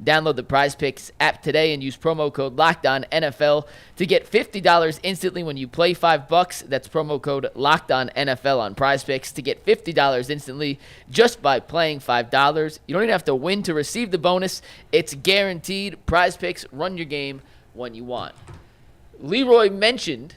Download the Prize Picks app today and use promo code LOCKEDONNFL to get $50 instantly when you play $5. That's promo code LOCKEDONNFL on Prize Picks to get $50 instantly just by playing $5. You don't even have to win to receive the bonus. It's guaranteed. Prize Picks, run your game when you want. Leroy mentioned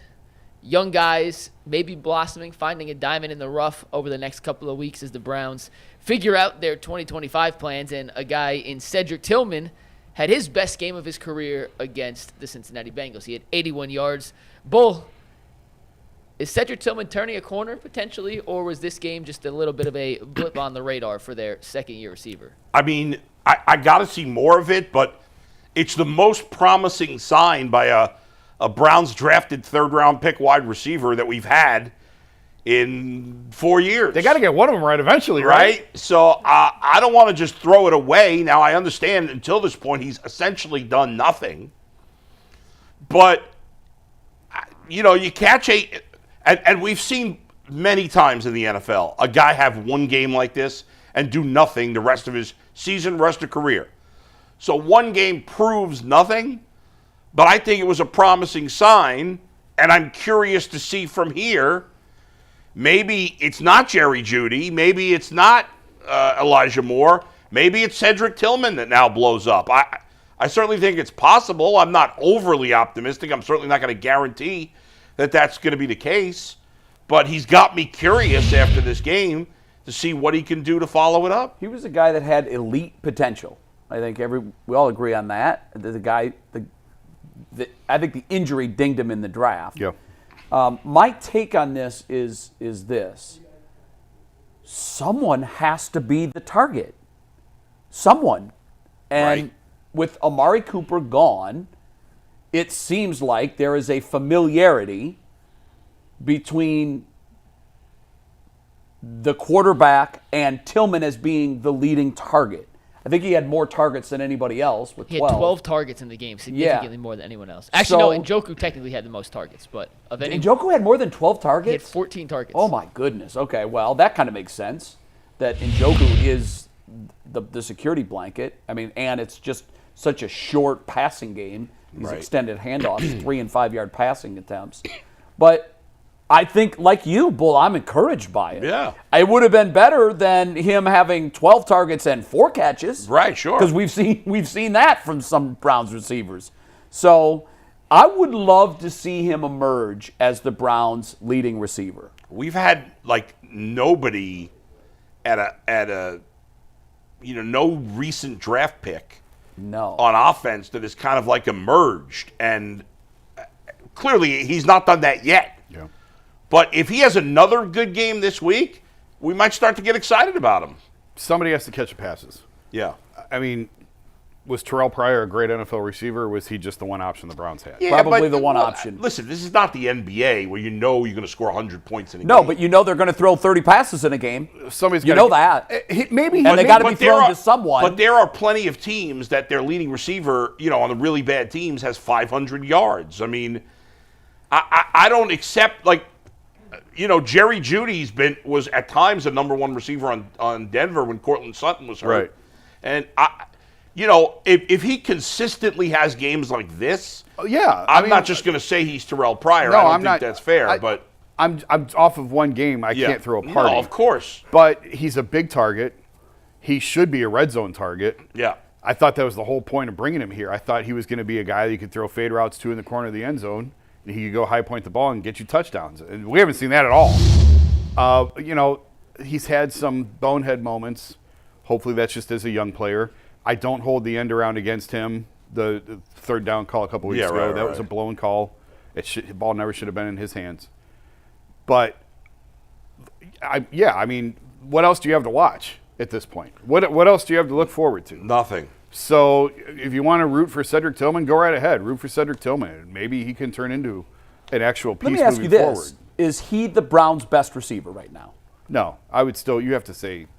young guys maybe blossoming, finding a diamond in the rough over the next couple of weeks as the Browns figure out their 2025 plans, and a guy in Cedric Tillman had his best game of his career against the Cincinnati Bengals. He had 81 yards. Bull, is Cedric Tillman turning a corner potentially, or was this game just a little bit of a blip on the radar for their second-year receiver? I mean, I got to see more of it, but it's the most promising sign by a Browns drafted third-round pick wide receiver that we've had in 4 years. They got to get one of them right eventually, right? So I don't want to just throw it away. Now, I understand until this point he's essentially done nothing. But, you know, you catch and we've seen many times in the NFL, a guy have one game like this and do nothing the rest of his season, rest of career. So one game proves nothing, but I think it was a promising sign, and I'm curious to see from here. Maybe it's not Jerry Jeudy. Maybe it's not Elijah Moore. Maybe it's Cedric Tillman that now blows up. I certainly think it's possible. I'm not overly optimistic. I'm certainly not going to guarantee that that's going to be the case. But he's got me curious after this game to see what he can do to follow it up. He was a guy that had elite potential. I think we all agree on that. I think the injury dinged him in the draft. Yeah. My take on this is this. Someone has to be the target. Someone. And with Amari Cooper gone, it seems like there is a familiarity between the quarterback and Tillman as being the leading target. I think he had more targets than anybody else with 12. He had 12 targets in the game, significantly more than anyone else. Actually, no, Njoku technically had the most targets, but Njoku had more than 12 targets? He had 14 targets. Oh, my goodness. Okay, well, that kind of makes sense, that Njoku is the security blanket. I mean, and it's just such a short passing game. These extended handoffs, 3- and 5-yard passing attempts. But I think, like you, Bull, I'm encouraged by it. Yeah. It would have been better than him having 12 targets and 4 catches. Right, sure. Because we've seen that from some Browns receivers. So I would love to see him emerge as the Browns' leading receiver. We've had like nobody at a no recent draft pick on offense that has kind of like emerged, and clearly he's not done that yet. Yeah. But if he has another good game this week, we might start to get excited about him. Somebody has to catch the passes. Yeah. I mean, was Terrell Pryor a great NFL receiver, or was he just the one option the Browns had? Yeah, Probably the one option. Listen, this is not the NBA where you know you're going to score 100 points in a game. No, but you know they're going to throw 30 passes in a game. Somebody's you know that. Maybe. And they got to be thrown to someone. But there are plenty of teams that their leading receiver, on the really bad teams, has 500 yards. I mean, I don't accept, Jerry Jeudy was at times a number one receiver on Denver when Cortland Sutton was hurt. Right. And if he consistently has games like this, I'm not just going to say he's Terrell Pryor. No, I don't think that's fair. But I'm off of one game. I can't throw a party. No, of course. But he's a big target. He should be a red zone target. Yeah. I thought that was the whole point of bringing him here. I thought he was going to be a guy that you could throw fade routes to in the corner of the end zone, and he could go high point the ball and get you touchdowns. And we haven't seen that at all. He's had some bonehead moments. Hopefully that's just as a young player. I don't hold the end around against him. The third down call a couple weeks ago, that was a blown call. The ball never should have been in his hands. But, I mean, what else do you have to watch at this point? What else do you have to look forward to? Nothing. So if you want to root for Cedric Tillman, go right ahead. Root for Cedric Tillman. Maybe he can turn into an actual piece moving forward. Let me ask you this. Is he the Browns' best receiver right now? No. You have to say –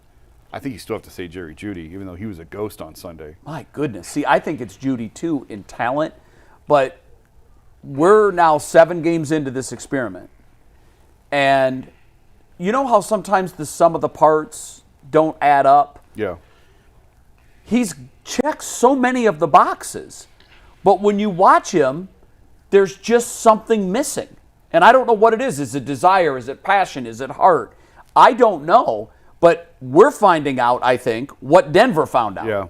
I think you still have to say Jerry Jeudy, even though he was a ghost on Sunday. My goodness. See, I think it's Jeudy, too, in talent. But we're now 7 games into this experiment. And you know how sometimes the sum of the parts don't add up? Yeah. He's checks so many of the boxes. But when you watch him, there's just something missing. And I don't know what it is. Is it desire? Is it passion? Is it heart? I don't know. But we're finding out, I think, what Denver found out. Yeah.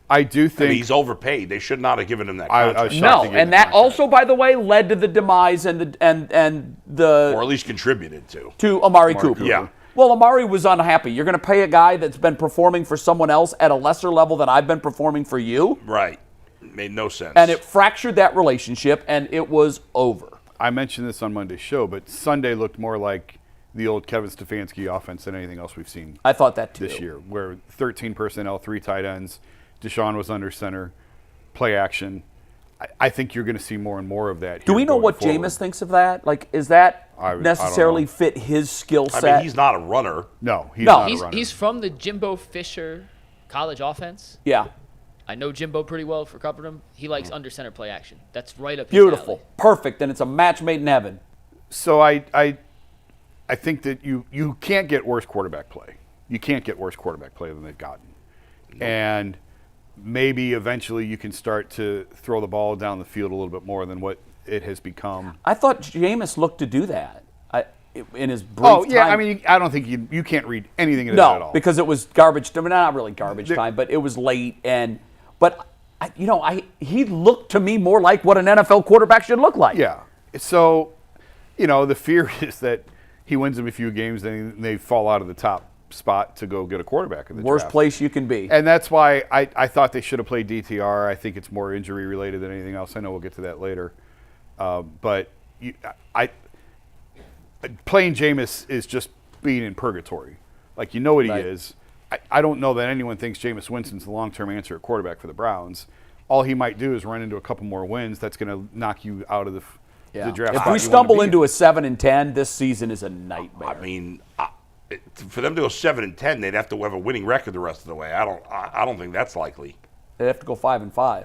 I do think he's overpaid. They should not have given him that contract. No, and that also, by the way, led to the demise and the or at least contributed to Amari Cooper. Yeah. Well, Amari was unhappy. You're going to pay a guy that's been performing for someone else at a lesser level than I've been performing for you? Right. Made no sense. And it fractured that relationship, and it was over. I mentioned this on Monday's show, but Sunday looked more like the old Kevin Stefanski offense than anything else we've seen. I thought that too. This year, where 13 personnel, 3 tight ends, Deshaun was under center, play action. I think you're going to see more and more of that. Do we know what Jameis thinks of that? Like, is that necessarily fit his skill set? I mean, he's not a runner. No, he's not a runner. He's from the Jimbo Fisher college offense. Yeah. I know Jimbo pretty well for covering him. He likes under center play action. That's right up his Beautiful. alley. Perfect. And it's a match made in heaven. So I think that you can't get worse quarterback play. You can't get worse quarterback play than they've gotten. Nope. And maybe eventually you can start to throw the ball down the field a little bit more than what it has become. I thought Jameis looked to do that in his brief time. Oh, yeah. I mean, I don't think you can't read anything into that at all. No, because it was garbage. I mean, not really garbage time, but it was late. But he looked to me more like what an NFL quarterback should look like. Yeah. So, the fear is that he wins them a few games, then they fall out of the top spot to go get a quarterback in the Worst draft. place you can be. And that's why I thought they should have played DTR. I think it's more injury related than anything else. I know we'll get to that later. But playing Jameis is just being in purgatory. Like, you know what he is. I don't know that anyone thinks Jameis Winston's the long-term answer at quarterback for the Browns. All he might do is run into a couple more wins. That's going to knock you out of the draft. If we stumble into a 7-10, this season is a nightmare. I mean, for them to go 7-10, they'd have to have a winning record the rest of the way. I don't think that's likely. They have to go 5-5.